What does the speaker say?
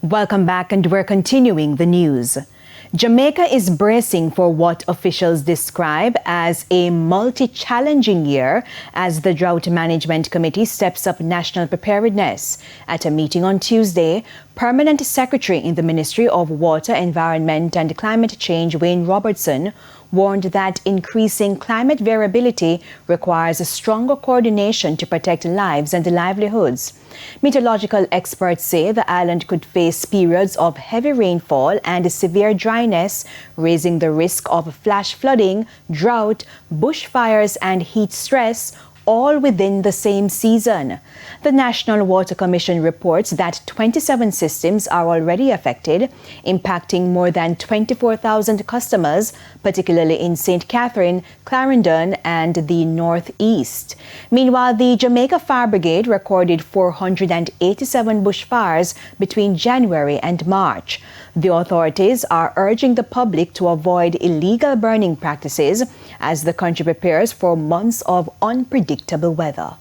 Welcome back, and we're continuing the news. Jamaica is bracing for what officials describe as a multi-challenging year as the Drought Management Committee steps up national preparedness. At a meeting on Tuesday, Permanent Secretary in the Ministry of Water, Environment and Climate Change, Wayne Robertson, warned that increasing climate variability requires a stronger coordination to protect lives and livelihoods. Meteorological experts say the island could face periods of heavy rainfall and severe dryness, raising the risk of flash flooding, drought, bushfires and heat stress, all within the same season. The National Water Commission reports that 27 systems are already affected, impacting more than 24,000 customers, particularly in St. Catherine, Clarendon, and the Northeast. Meanwhile, the Jamaica Fire Brigade recorded 487 bushfires between January and March. The authorities are urging the public to avoid illegal burning practices as the country prepares for months of unpredictable weather.